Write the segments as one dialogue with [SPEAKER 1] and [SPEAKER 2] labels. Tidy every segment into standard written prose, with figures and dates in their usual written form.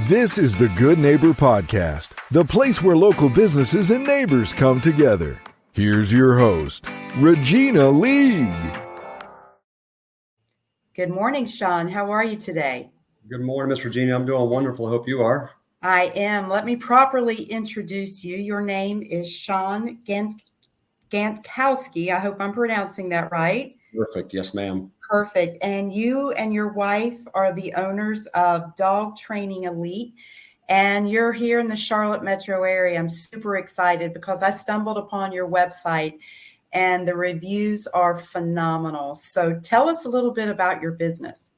[SPEAKER 1] This is the Good Neighbor Podcast, the place where local businesses and neighbors come together. Here's your host, Regina Lee.
[SPEAKER 2] Good morning, Shawn. How are you today?
[SPEAKER 3] Good morning, Miss Regina. I'm doing wonderful. I hope you are.
[SPEAKER 2] I am. Let me properly introduce you. Your name is Shawn Gantkowski. I hope I'm pronouncing that right.
[SPEAKER 3] Perfect. Yes, ma'am.
[SPEAKER 2] Perfect. And you and your wife are the owners of Dog Training Elite, and you're here in the Charlotte metro area. I'm super excited because I stumbled upon your website and the reviews are phenomenal. So tell us a little bit about your business.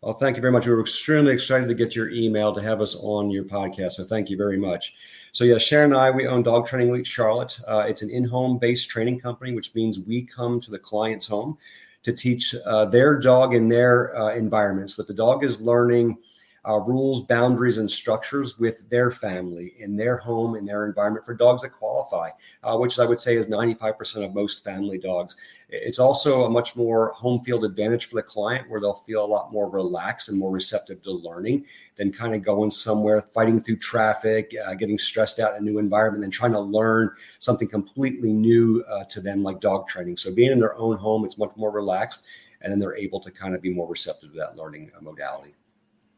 [SPEAKER 3] Well, thank you very much. We were extremely excited to get your email to have us on your podcast. So thank you very much. So yeah, Sharon and I, we own Dog Training Elite Charlotte. It's an in-home based training company, which means we come to the client's home to teach their dog in their environment, so that the dog is learning rules, boundaries, and structures with their family, in their home, in their environment, for dogs that qualify, which I would say is 95% of most family dogs. It's also a much more home field advantage for the client, where they'll feel a lot more relaxed and more receptive to learning than kind of going somewhere, fighting through traffic, getting stressed out in a new environment, and trying to learn something completely new to them, like dog training. So being in their own home, it's much more relaxed, and then they're able to kind of be more receptive to that learning modality.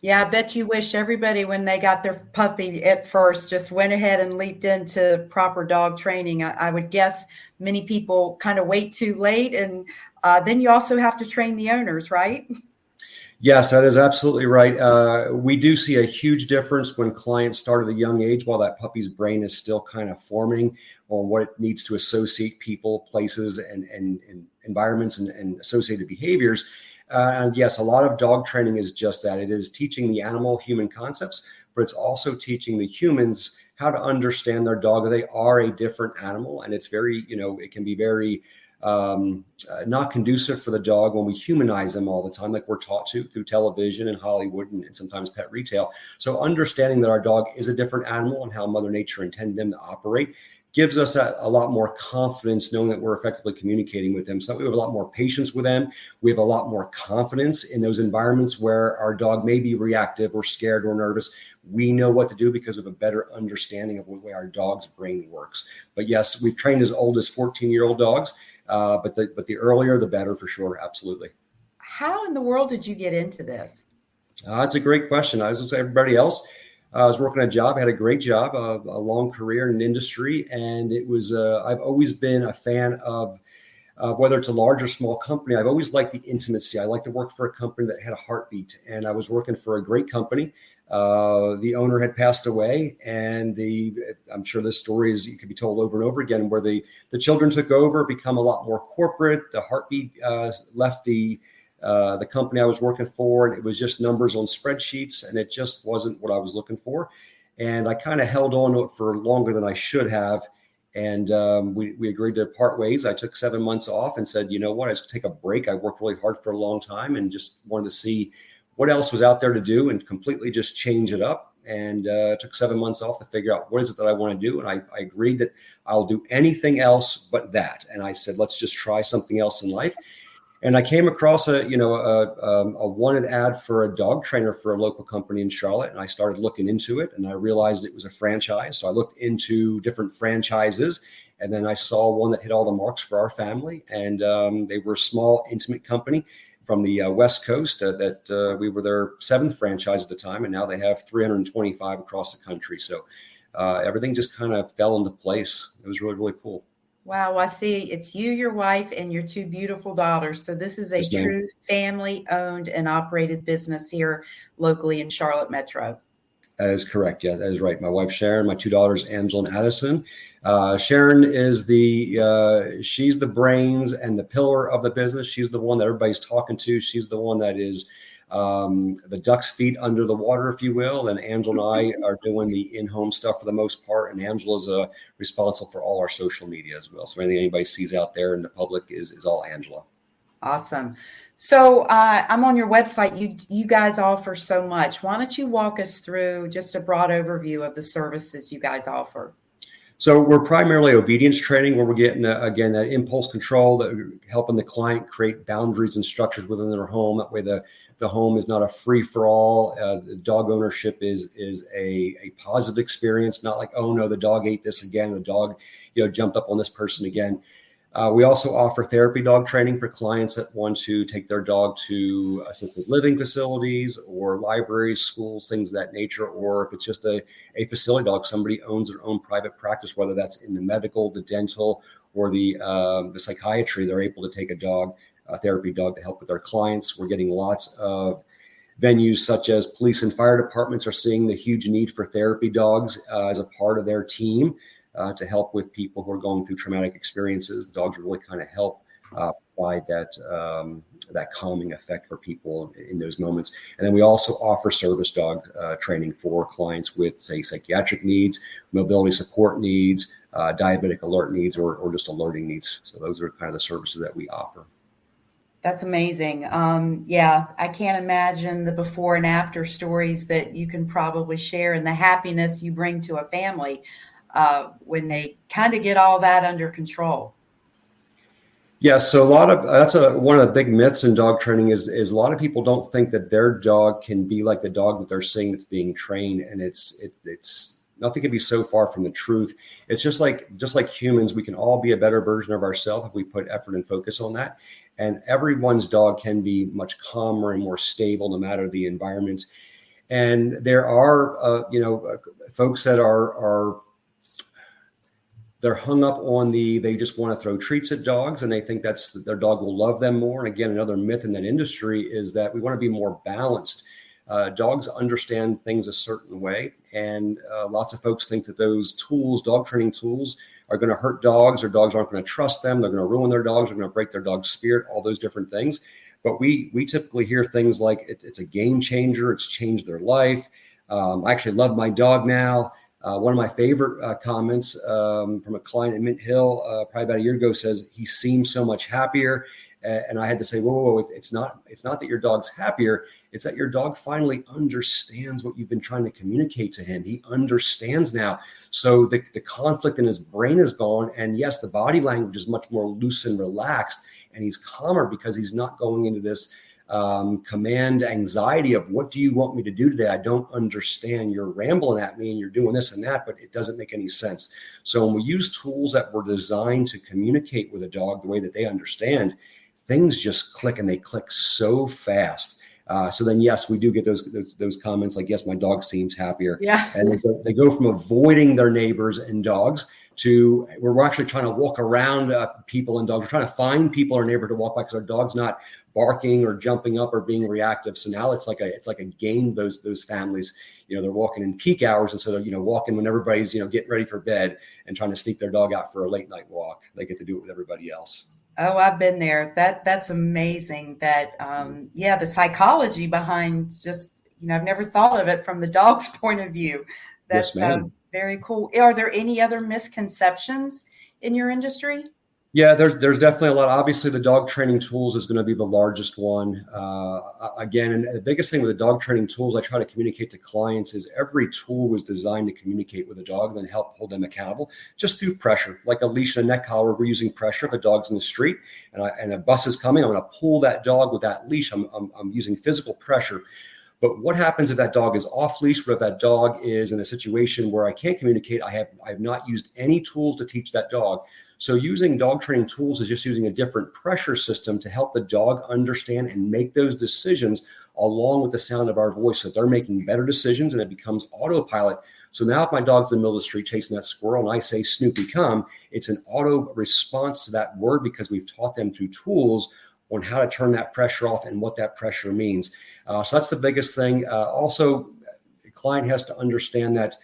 [SPEAKER 2] Yeah, I bet you wish everybody, when they got their puppy at first, just went ahead and leaped into proper dog training. I would guess many people kind of wait too late, and then you also have to train the owners, right?
[SPEAKER 3] Yes, that is absolutely right. We do see a huge difference when clients start at a young age, while that puppy's brain is still kind of forming on what it needs to associate people, places, and environments and associated behaviors. And yes, a lot of dog training is just that. It is teaching the animal human concepts, but it's also teaching the humans how to understand their dog. They are a different animal, and it's very, it can be very not conducive for the dog when we humanize them all the time, like we're taught to through television and Hollywood and sometimes pet retail. So understanding that our dog is a different animal and how Mother Nature intended them to operate gives us a lot more confidence, knowing that we're effectively communicating with them. So we have a lot more patience with them. We have a lot more confidence in those environments where our dog may be reactive or scared or nervous. We know what to do because of a better understanding of the way our dog's brain works. But yes, we've trained as old as 14-year-old dogs, but the earlier, the better, for sure. Absolutely.
[SPEAKER 2] How in the world did you get into this?
[SPEAKER 3] That's a great question. I was just like everybody else. I was working a job, I had a great job, a long career in an industry. And it was, I've always been a fan of whether it's a large or small company. I've always liked the intimacy. I like to work for a company that had a heartbeat, and I was working for a great company. The owner had passed away, and I'm sure this story it could be told over and over again, where the children took over, become a lot more corporate. The heartbeat left the company I was working for, and it was just numbers on spreadsheets, and it just wasn't what I was looking for. And I kind of held on to it for longer than I should have. And we agreed to part ways. I took 7 months off and said, you know what, I just take a break. I worked really hard for a long time and just wanted to see what else was out there to do and completely just change it up. And took 7 months off to figure out what is it that I want to do. And I agreed that I'll do anything else but that. And I said, let's just try something else in life. And I came across a wanted ad for a dog trainer for a local company in Charlotte. And I started looking into it, and I realized it was a franchise. So I looked into different franchises, and then I saw one that hit all the marks for our family. And they were a small, intimate company from the West Coast that we were their 7th franchise at the time. And now they have 325 across the country. So everything just kind of fell into place. It was really, really cool.
[SPEAKER 2] Wow, I see. It's you, your wife, and your 2 beautiful daughters. So this is a true family-owned and operated business here locally in Charlotte Metro.
[SPEAKER 3] That is correct. Yeah, that is right. My wife, Sharon, my 2 daughters, Angela and Addison. Sharon is she's the brains and the pillar of the business. She's the one that everybody's talking to. She's the one that is the duck's feet under the water, if you will. And Angela and I are doing the in-home stuff for the most part. And Angela's responsible for all our social media as well. So anything anybody sees out there in the public is all Angela.
[SPEAKER 2] Awesome. So I'm on your website. You guys offer so much. Why don't you walk us through just a broad overview of the services you guys offer?
[SPEAKER 3] So we're primarily obedience training, where we're getting, again, that impulse control, that helping the client create boundaries and structures within their home. That way the home is not a free-for-all. The dog ownership is a positive experience, not like, oh no, the dog ate this again, the dog jumped up on this person again. We also offer therapy dog training for clients that want to take their dog to assisted living facilities or libraries, schools, things of that nature. Or if it's just a facility dog, somebody owns their own private practice, whether that's in the medical, the dental, or the psychiatry, they're able to take a therapy dog to help with their clients. We're getting lots of venues such as police and fire departments are seeing the huge need for therapy dogs as a part of their team. To help with people who are going through traumatic experiences. The dogs really kind of help provide that calming effect for people in those moments. And then we also offer service dog training for clients with, say, psychiatric needs, mobility support needs, diabetic alert needs, or just alerting needs. So those are kind of the services that we offer.
[SPEAKER 2] That's amazing. Yeah, I can't imagine the before and after stories that you can probably share and the happiness you bring to a family when they kind of get all that under control.
[SPEAKER 3] Yeah, so that's one of the big myths in dog training is a lot of people don't think that their dog can be like the dog that they're seeing that's being trained, and it's nothing can be so far from the truth. It's just like humans, we can all be a better version of ourselves if we put effort and focus on that. And everyone's dog can be much calmer and more stable no matter the environment. And there are folks that they're hung up on they just want to throw treats at dogs, and they think that's their dog will love them more. And again, another myth in that industry is that we want to be more balanced. Dogs understand things a certain way, and lots of folks think that those tools, dog training tools, are going to hurt dogs, or dogs aren't going to trust them. They're going to ruin their dogs. They're going to break their dog's spirit, all those different things. But we typically hear things like it's a game changer. It's changed their life. I actually love my dog now. One of my favorite comments from a client at Mint Hill probably about a year ago says he seems so much happier. And I had to say, whoa, it's not that your dog's happier. It's that your dog finally understands what you've been trying to communicate to him. He understands now. So the conflict in his brain is gone. And yes, the body language is much more loose and relaxed. And he's calmer because he's not going into this command anxiety of, what do you want me to do today? I don't understand. You're rambling at me and you're doing this and that, but it doesn't make any sense. So when we use tools that were designed to communicate with a dog the way that they understand, things just click, and they click so fast. So then, yes, we do get those comments like, yes, my dog seems happier.
[SPEAKER 2] Yeah.
[SPEAKER 3] And they go from avoiding their neighbors and dogs to where we're actually trying to walk around people and dogs. We're trying to find people in our neighborhood to walk by because our dog's not barking or jumping up or being reactive. So now it's like a game. Those families, they're walking in peak hours instead of walking when everybody's getting ready for bed and trying to sneak their dog out for a late night walk. They get to do it with everybody else.
[SPEAKER 2] Oh, I've been there. That's amazing. That the psychology behind just I've never thought of it from the dog's point of view. That's very cool. Are there any other misconceptions in your industry?
[SPEAKER 3] Yeah, there's definitely a lot. Obviously, the dog training tools is going to be the largest one. Again, and the biggest thing with the dog training tools I try to communicate to clients is every tool was designed to communicate with a dog and then help hold them accountable just through pressure. Like a leash and a neck collar, we're using pressure. If a dog's in the street and a bus is coming, I'm going to pull that dog with that leash. I'm using physical pressure. But what happens if that dog is off leash? What if that dog is in a situation where I can't communicate? I have not used any tools to teach that dog. So using dog training tools is just using a different pressure system to help the dog understand and make those decisions along with the sound of our voice. So they're making better decisions and it becomes autopilot. So now if my dog's in the middle of the street chasing that squirrel and I say, Snoopy, come, it's an auto response to that word because we've taught them through tools on how to turn that pressure off and what that pressure means. So that's the biggest thing. Also, the client has to understand that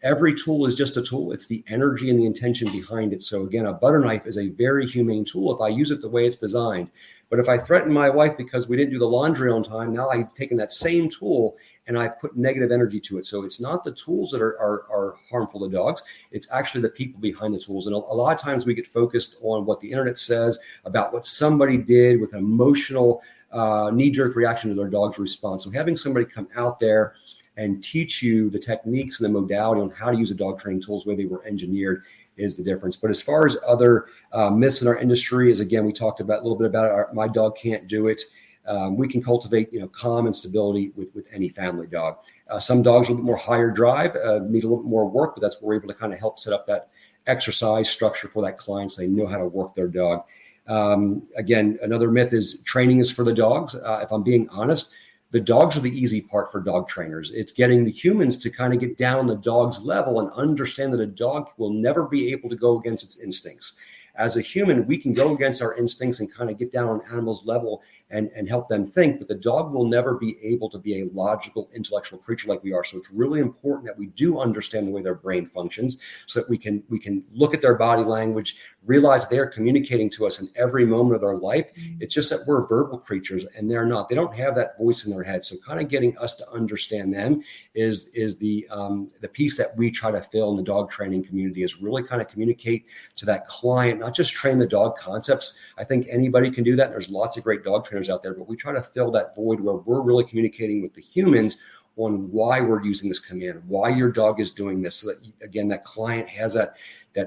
[SPEAKER 3] every tool is just a tool. It's the energy and the intention behind it. So again, a butter knife is a very humane tool if I use it the way it's designed. But if I threaten my wife because we didn't do the laundry on time, now I've taken that same tool and I've put negative energy to it. So it's not the tools that are harmful to dogs. It's actually the people behind the tools. And a lot of times we get focused on what the internet says about what somebody did with an emotional knee-jerk reaction to their dog's response. So having somebody come out there and teach you the techniques and the modality on how to use the dog training tools, the way they were engineered, is the difference. But as far as other myths in our industry, is again, we talked about a little bit about it. My dog can't do it. We can cultivate, calm and stability with any family dog. Some dogs are a little bit more higher drive, need a little bit more work, but that's where we're able to kind of help set up that exercise structure for that client so they know how to work their dog. Again, another myth is training is for the dogs. If I'm being honest, the dogs are the easy part for dog trainers. It's getting the humans to kind of get down the dog's level and understand that a dog will never be able to go against its instincts. As a human, we can go against our instincts and kind of get down on animals' level and help them think, but the dog will never be able to be a logical, intellectual creature like we are. So it's really important that we do understand the way their brain functions so that we can look at their body language, realize they're communicating to us in every moment of their life. It's just that we're verbal creatures and they're not. They don't have that voice in their head. So kind of getting us to understand them is the piece that we try to fill in the dog training community, is really kind of communicate to that client, not just train the dog concepts. I think anybody can do that. There's lots of great dog trainers out there, but we try to fill that void where we're really communicating with the humans on why we're using this command, why your dog is doing this, so that, again, that client has that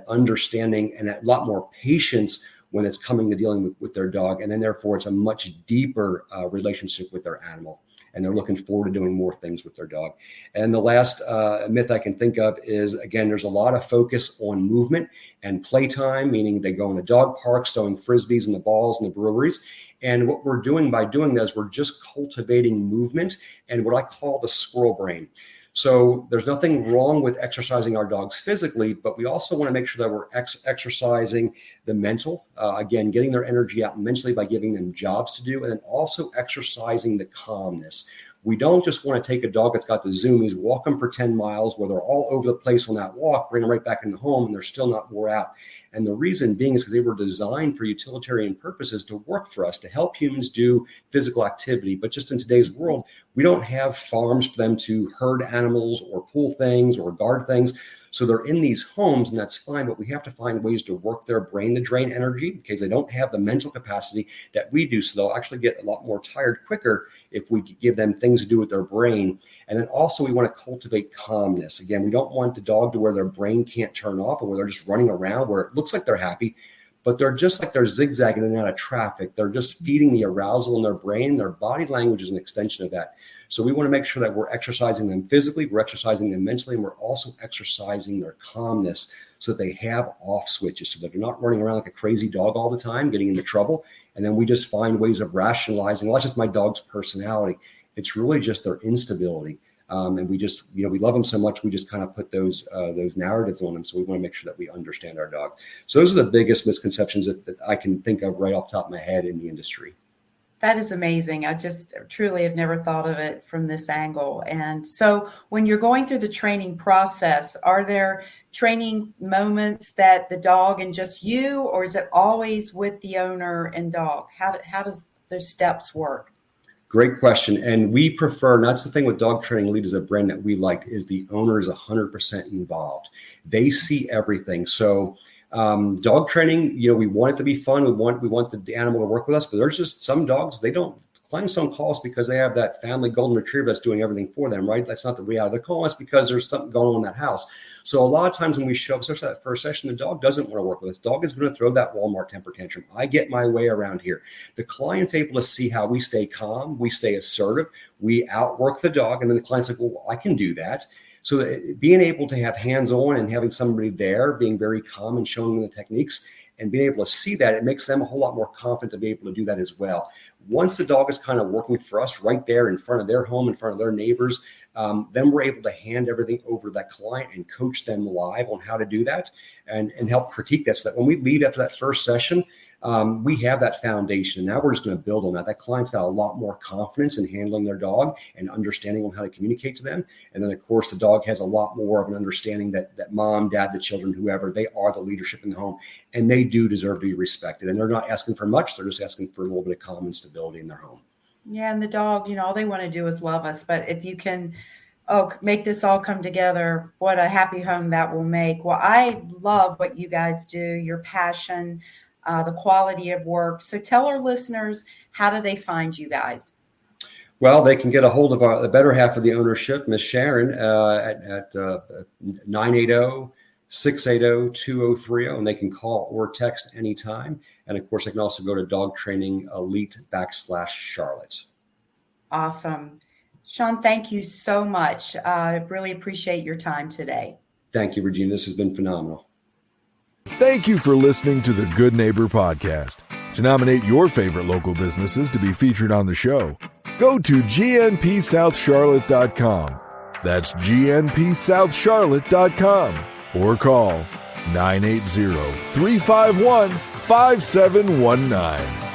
[SPEAKER 3] understanding and a lot more patience when it's coming to dealing with their dog. And then therefore it's a much deeper relationship with their animal. And they're looking forward to doing more things with their dog. And the last myth I can think of is, again, there's a lot of focus on movement and playtime, meaning they go in the dog parks, throwing Frisbees and the balls and the breweries. And what we're doing by doing that is we're just cultivating movement and what I call the squirrel brain. So there's nothing wrong with exercising our dogs physically, but we also want to make sure that we're exercising the mental, again, getting their energy out mentally by giving them jobs to do, and then also exercising the calmness. We don't just want to take a dog that's got the zoomies, walk them for 10 miles where they're all over the place on that walk, bring them right back into home, and they're still not wore out. And the reason being is because they were designed for utilitarian purposes to work for us, to help humans do physical activity. But just in today's world, we don't have farms for them to herd animals or pull things or guard things. So they're in these homes, and that's fine, but we have to find ways to work their brain to drain energy because they don't have the mental capacity that we do. So they'll actually get a lot more tired quicker if we give them things to do with their brain. And then also we want to cultivate calmness. Again, we don't want the dog to where their brain can't turn off or where they're just running around where it looks like they're happy, but they're just like they're zigzagging in and out of traffic. They're just feeding the arousal in their brain. Their body language is an extension of that. So we want to make sure that we're exercising them physically, we're exercising them mentally, and we're also exercising their calmness so that they have off switches, so that they're not running around like a crazy dog all the time, getting into trouble. And then we just find ways of rationalizing, well, that's just my dog's personality. It's really just their instability. And we just, we love them so much, we just kind of put those narratives on them. So we want to make sure that we understand our dog. So those are the biggest misconceptions that I can think of right off the top of my head in the industry.
[SPEAKER 2] That is amazing. I just truly have never thought of it from this angle. And so when you're going through the training process, are there training moments that the dog and just you, or is it always with the owner and dog? How does those steps work?
[SPEAKER 3] Great question. And we prefer, and that's the thing with Dog Training Elite as a brand that we like, is the owner is 100% involved. They see everything. So dog training, we want it to be fun. We want the animal to work with us, but there's just some dogs, clients don't call us because they have that family golden retriever that's doing everything for them, right? That's not the reality. They're calling us because there's something going on in that house. So a lot of times when we show up, especially that first session, the dog doesn't want to work with us. Dog is going to throw that Walmart temper tantrum. I get my way around here. The client's able to see how we stay calm, we stay assertive, we outwork the dog, and then the client's like, well, I can do that. So being able to have hands-on and having somebody there, being very calm and showing them the techniques and being able to see that, it makes them a whole lot more confident to be able to do that as well. Once the dog is kind of working for us right there in front of their home, in front of their neighbors, then we're able to hand everything over to that client and coach them live on how to do that and help critique that. So that when we leave after that first session, we have that foundation. Now we're just going to build on that. That client's got a lot more confidence in handling their dog and understanding on how to communicate to them. And then, of course, the dog has a lot more of an understanding that mom, dad, the children, whoever, they are the leadership in the home, and they do deserve to be respected. And they're not asking for much. They're just asking for a little bit of calm and stability in their home.
[SPEAKER 2] Yeah, and the dog, all they want to do is love us. But if you can make this all come together, what a happy home that will make. Well, I love what you guys do, your passion, the quality of work. So tell our listeners, how do they find you guys?
[SPEAKER 3] Well, they can get a hold of the better half of the ownership, Miss Sharon, at 980-680-2030, and they can call or text anytime. And of course, they can also go to Dog Training Elite /Charlotte.
[SPEAKER 2] Awesome. Shawn, thank you so much. I really appreciate your time today.
[SPEAKER 3] Thank you, Regina. This has been phenomenal.
[SPEAKER 1] Thank you for listening to the Good Neighbor Podcast. To nominate your favorite local businesses to be featured on the show, go to gnpsouthcharlotte.com. That's gnpsouthcharlotte.com or call 980-351-5719.